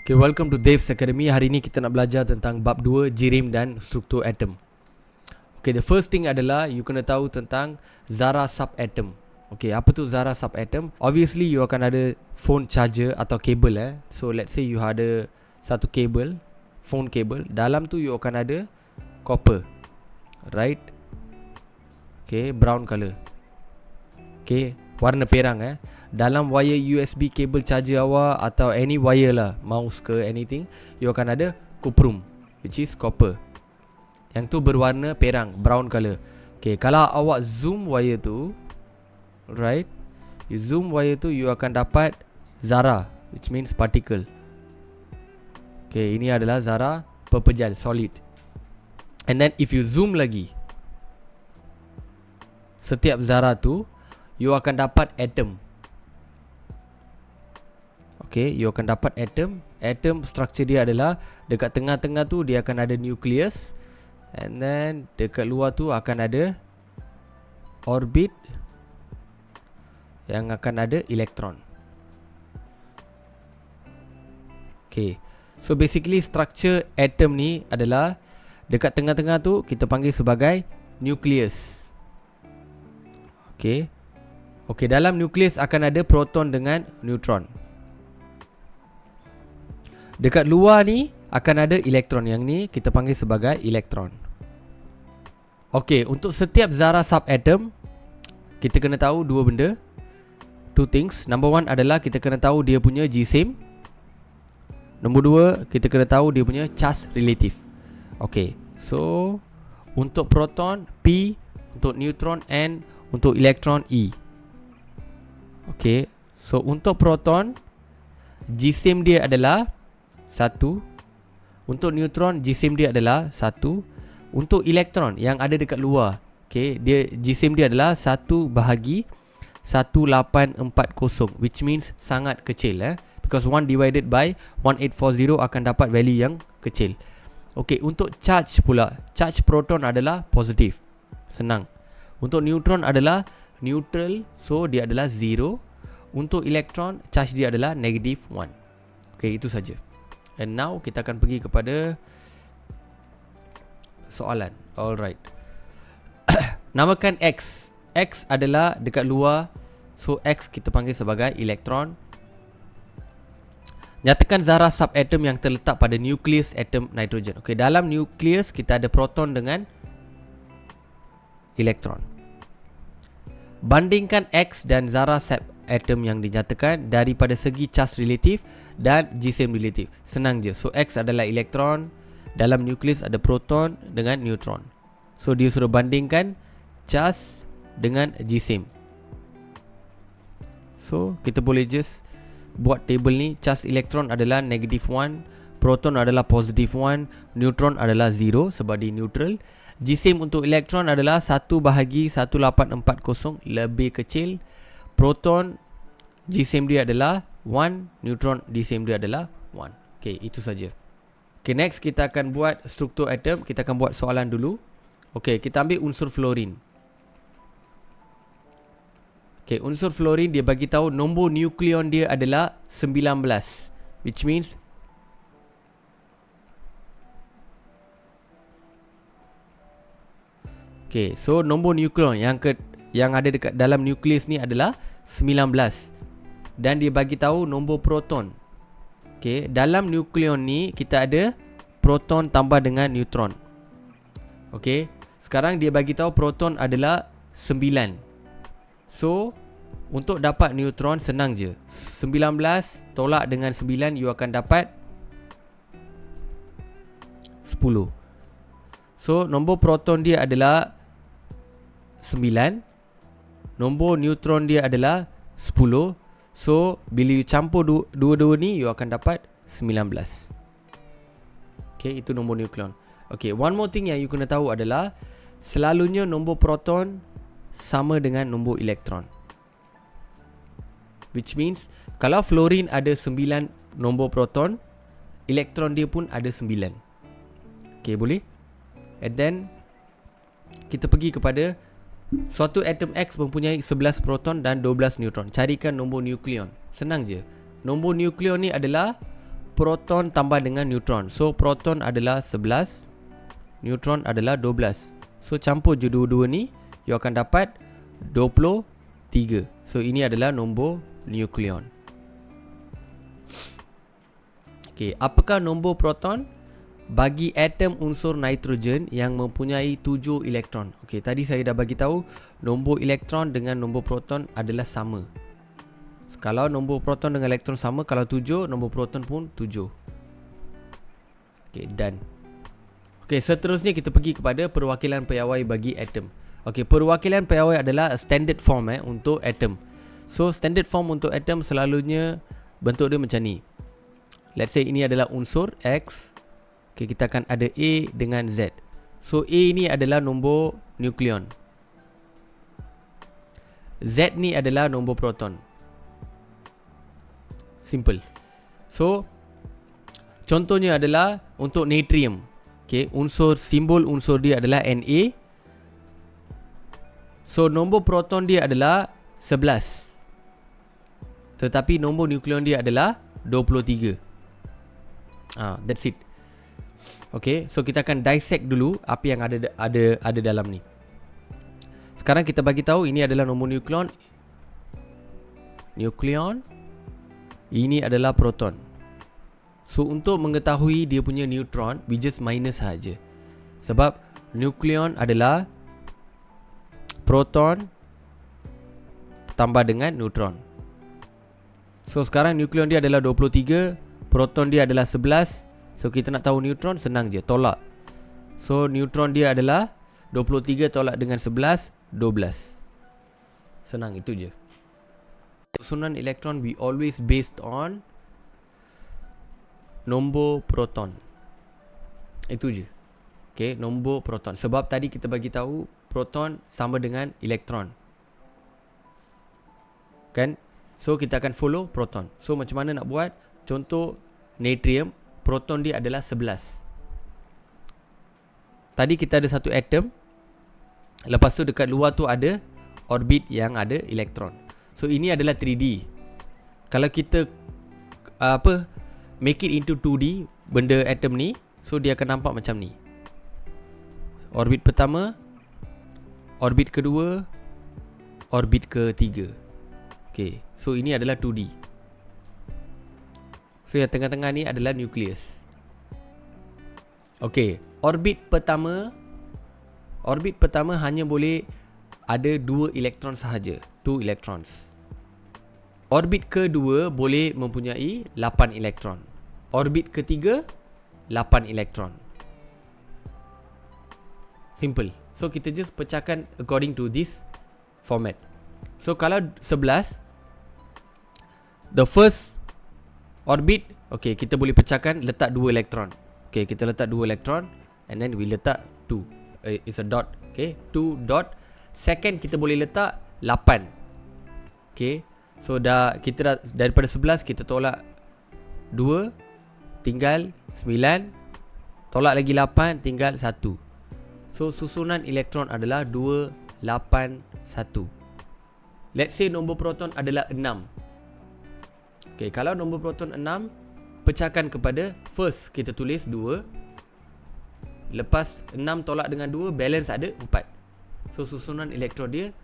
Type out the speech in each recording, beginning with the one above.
Okay, welcome to Dave's Academy. Hari ni kita nak belajar tentang bab 2, jirim dan struktur atom. Okay, the first thing adalah you kena tahu tentang zarah subatom. Okay, apa tu zarah subatom? Obviously you akan ada phone charger atau kabel So let's say you ada satu kabel, phone kabel. Dalam tu you akan ada copper, right? Okay, brown color. Okay, warna perang Dalam wire USB kabel charger awak atau any wire lah, mouse ke anything, you akan ada cuprum, which is copper. Yang tu berwarna perang, brown color. Okay, kalau awak zoom wire tu, right, you zoom wire tu, you akan dapat zarah, which means particle. Okay, ini adalah zarah pepejal, solid. And then if you zoom lagi, setiap zarah tu you akan dapat atom. Okay, you akan dapat atom. Atom structure dia adalah dekat tengah-tengah tu dia akan ada nucleus, and then dekat luar tu akan ada orbit yang akan ada elektron. Okay, so basically structure atom ni adalah dekat tengah-tengah tu kita panggil sebagai nucleus. Okay, okay, dalam nucleus akan ada proton dengan neutron. Dekat luar ni akan ada elektron. Yang ni kita panggil sebagai elektron. Okay, untuk setiap zarah subatom kita kena tahu dua benda, two things. Number one adalah kita kena tahu dia punya GSIM. Nombor dua, kita kena tahu dia punya charge relative. Okay, so untuk proton P, untuk neutron N, untuk elektron E. Okay, so untuk proton GSIM dia adalah 1. Untuk neutron GSIM dia adalah 1. Untuk elektron yang ada dekat luar, okay, dia GSIM dia adalah 1 bahagi 1840, which means sangat kecil because 1 divided by 1840 akan dapat value yang kecil. Okay, untuk charge pula, charge proton adalah positif, senang. Untuk neutron adalah neutral, so dia adalah 0. Untuk elektron, charge dia adalah negative 1. Okay, itu saja. And now kita akan pergi kepada soalan. Alright. Namakan X. X adalah dekat luar, so X kita panggil sebagai elektron. Nyatakan zarah subatom yang terletak pada nukleus atom nitrogen. Okay, dalam nukleus kita ada proton dengan elektron. Bandingkan X dan zarah subatom yang dinyatakan daripada segi charge relatif dan GSIM relatif. Senang je. So X adalah elektron, dalam nukleus ada proton dengan neutron. So dia suruh bandingkan charge dengan GSIM. So kita boleh just buat table ni. Charge elektron adalah negative 1, proton adalah positive 1, neutron adalah 0 sebab dia neutral. GSIM untuk elektron adalah 1 bahagi 1840, lebih kecil. Proton GSIM dia adalah 1, neutron GSIM dia adalah 1. Okay, itu saja. Okay, next kita akan buat struktur atom. Kita akan buat soalan dulu. Okay, kita ambil unsur fluorine. Okay, unsur fluorine dia bagi tahu nombor nukleon dia adalah 19, which means okay, so nombor nukleon yang ada dekat dalam nukleus ni adalah 19. Dan dia bagi tahu nombor proton. Okay, dalam nukleon ni kita ada proton tambah dengan neutron. Okay, sekarang dia bagi tahu proton adalah 9. So untuk dapat neutron senang je. 19 tolak dengan 9, you akan dapat 10. So nombor proton dia adalah 9, nombor neutron dia adalah 10. So bila you campur dua-dua ni, you akan dapat 19. Okay, itu nombor nukleon. Okay, one more thing yang you kena tahu adalah selalunya nombor proton sama dengan nombor elektron, which means kalau fluorine ada 9 nombor proton, elektron dia pun ada 9. Okay, boleh? And then kita pergi kepada suatu atom X mempunyai 11 proton dan 12 neutron. Carikan nombor nukleon. Senang je. Nombor nukleon ni adalah proton tambah dengan neutron. So proton adalah 11, neutron adalah 12. So campur je dua-dua ni, you akan dapat 23. So ini adalah nombor nukleon. Okay, apakah nombor proton bagi atom unsur nitrogen yang mempunyai 7 elektron? Okay, tadi saya dah bagi tahu nombor elektron dengan nombor proton adalah sama. Kalau nombor proton dengan elektron sama, kalau 7, nombor proton pun 7. Okay, done. Okay, seterusnya kita pergi kepada perwakilan piawai bagi atom. Okay, perwakilan piawai adalah standard form untuk atom. So, standard form untuk atom selalunya bentuk dia macam ni. Let's say ini adalah unsur X. Okay, kita akan ada A dengan Z. So, A ni adalah nombor nukleon. Z ni adalah nombor proton. Simple. So, contohnya adalah untuk natrium. Okay, simbol unsur dia adalah Na. So, nombor proton dia adalah 11. Tetapi nombor nukleon dia adalah 23. That's it. Okay, so kita akan dissect dulu apa yang ada dalam ni. Sekarang kita bagi tahu ini adalah nombor nukleon. Ini adalah proton. So untuk mengetahui dia punya neutron, we just minus saja. Sebab nukleon adalah proton tambah dengan neutron. So sekarang nukleon dia adalah 23, proton dia adalah 11. So kita nak tahu neutron, senang je, tolak. So neutron dia adalah 23 tolak dengan 11, 12. Senang, itu je. Susunan elektron we always based on nombor proton. Itu je. Okay, nombor proton. Sebab tadi kita bagi tahu proton sama dengan elektron. Kan? So kita akan follow proton. So macam mana nak buat? Contoh natrium, proton dia adalah 11. Tadi kita ada satu atom. Lepas tu dekat luar tu ada orbit yang ada elektron. So ini adalah 3D. Kalau kita make it into 2D benda atom ni, so dia akan nampak macam ni. Orbit pertama, orbit kedua, orbit ketiga. Okay, so ini adalah 2D. So yang tengah-tengah ni adalah nukleus. Okay, orbit pertama hanya boleh ada 2 elektron sahaja, 2 electrons. Orbit kedua boleh mempunyai 8 elektron. Orbit ketiga 8 elektron. Simple. So kita just pecahkan according to this format. So kalau 11, the first orbit, okay, kita boleh pecahkan, letak 2 elektron. Okay, kita letak 2 elektron and then we letak 2. It's a dot. Okay, 2 dot. Second kita boleh letak 8. Okay, so kita dah daripada 11 kita tolak 2, tinggal 9. Tolak lagi 8, tinggal 1. So susunan elektron adalah 2, 8, 1. Let's say nombor proton adalah 6. Okay, kalau nombor proton 6, pecahkan kepada first kita tulis 2. Lepas 6 tolak dengan 2, balance ada 4. So susunan elektron dia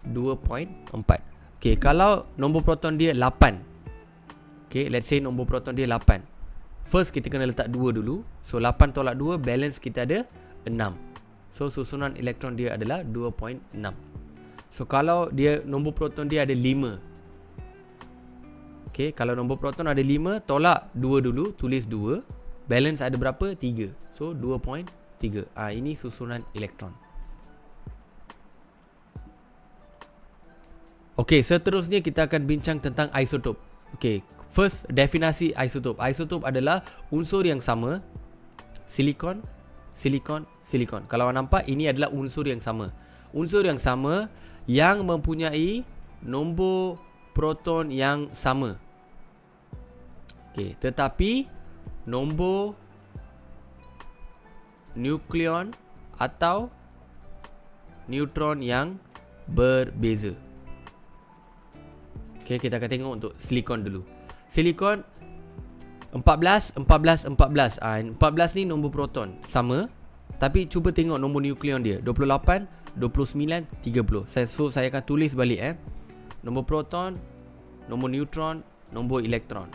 2.4. Okay, kalau nombor proton dia 8. Okay, let's say nombor proton dia 8. First kita kena letak 2 dulu. So 8 tolak 2, balance kita ada 6. So susunan elektron dia adalah 2.6. So kalau dia nombor proton dia ada 5. Okay, kalau nombor proton ada 5, tolak 2 dulu, tulis 2. Balance ada berapa? 3. So 2.3. Ini susunan elektron. Okay, seterusnya kita akan bincang tentang isotop. Okay, first definisi isotop. Isotop adalah unsur yang sama. Silikon, silikon, silikon. Kalau awak nampak, ini adalah unsur yang sama. Unsur yang sama yang mempunyai nombor proton yang sama. Okay, tetapi nombor nukleon atau neutron yang berbeza. Okay, kita akan tengok untuk silikon dulu. Silikon 14, 14, 14. 14 ni nombor proton. Sama. Tapi cuba tengok nombor nukleon dia. 28, 29, 30. Saya akan tulis balik nombor proton, nombor neutron, nombor elektron.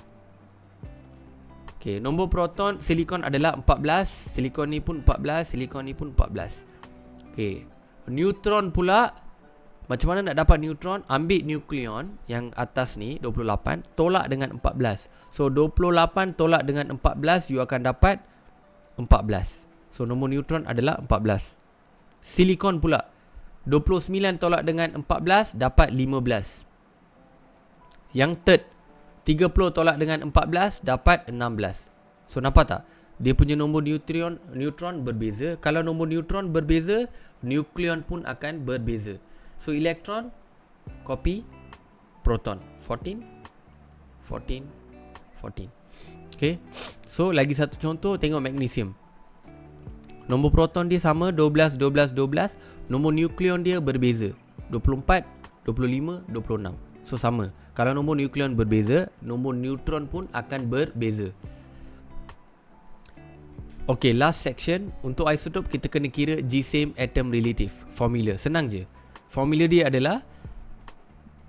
Okay, nombor proton silikon adalah 14. Silikon ni pun 14. Silikon ni pun 14. Okay. Neutron pula, macam mana nak dapat neutron? Ambil nukleon yang atas ni 28, tolak dengan 14. So 28 tolak dengan 14, you akan dapat 14. So nombor neutron adalah 14. Silikon pula, 29 tolak dengan 14 dapat 15. Yang third, 30 tolak dengan 14 dapat 16. So nampak tak? Dia punya nombor neutron berbeza. Kalau nombor neutron berbeza, nukleon pun akan berbeza. So elektron copy proton 14 14 14. Okay. So lagi satu contoh, tengok magnesium. Nombor proton dia sama 12 12 12. Nombor nukleon dia berbeza 24 25 26. So sama. Kalau nombor nukleon berbeza, nombor neutron pun akan berbeza. Okay, last section. Untuk isotop kita kena kira Gisim atom relative formula. Senang je. Formula dia adalah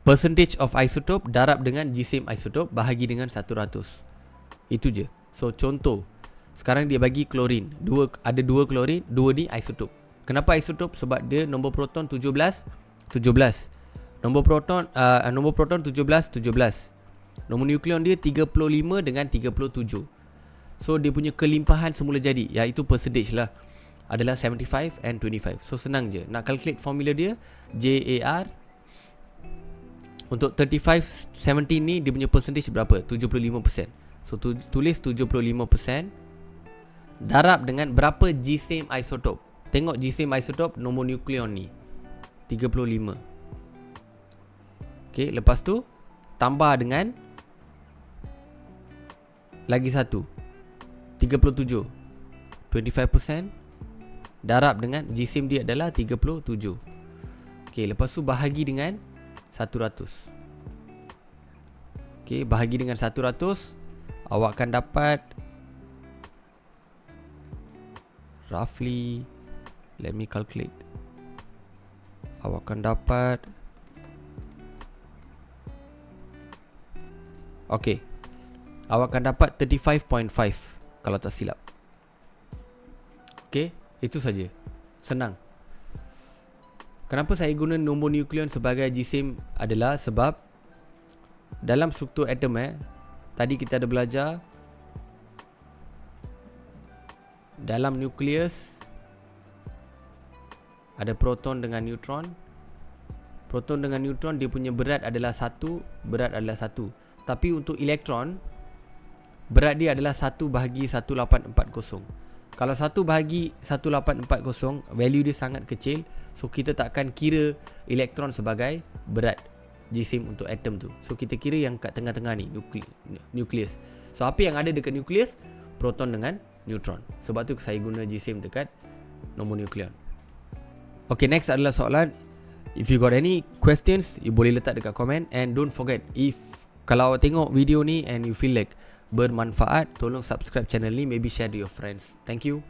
percentage of isotope darab dengan Gisim isotope bahagi dengan 100. Itu je. So contoh, sekarang dia bagi klorin. Ada dua klorin, dua ni isotop. Kenapa isotop? Sebab dia nombor proton 17 17. Nombor proton 17 17. Nombor nukleon dia 35 dengan 37. So dia punya kelimpahan semula jadi, iaitu percentage lah, adalah 75 and 25. So senang je. Nak calculate formula dia, JAR. Untuk 35 17 ni dia punya percentage berapa? 75%. So tulis 75% darab dengan berapa Gisim isotop. Tengok Gisim isotop nombor nukleon ni 35. Okay, lepas tu tambah dengan lagi satu 37. 25% darab dengan Gisim dia adalah 37. Okay, lepas tu bahagi dengan 100. Okay, bahagi dengan 100, awak akan dapat roughly, let me calculate. Awak akan dapat, okay, awak akan dapat 35.5 kalau tak silap. Okay, itu saja. Senang. Kenapa saya guna nombor nukleon sebagai Gisim adalah sebab dalam struktur atom tadi kita ada belajar dalam nukleus ada proton dengan neutron. Proton dengan neutron dia punya berat adalah 1, berat adalah 1. Tapi untuk elektron, berat dia adalah 1 bahagi 1840. Kalau 1 bahagi 1840, value dia sangat kecil. So kita tak akan kira elektron sebagai berat Gisim untuk atom tu. So kita kira yang kat tengah-tengah ni, nukleus. So apa yang ada dekat nukleus? Proton dengan neutron. Sebab tu saya guna Gisim dekat nombor nukleon. Okay, next adalah soalan. If you got any questions, you boleh letak dekat komen. And don't forget, kalau tengok video ni and you feel like bermanfaat, tolong subscribe channel ni, maybe share to your friends. Thank you.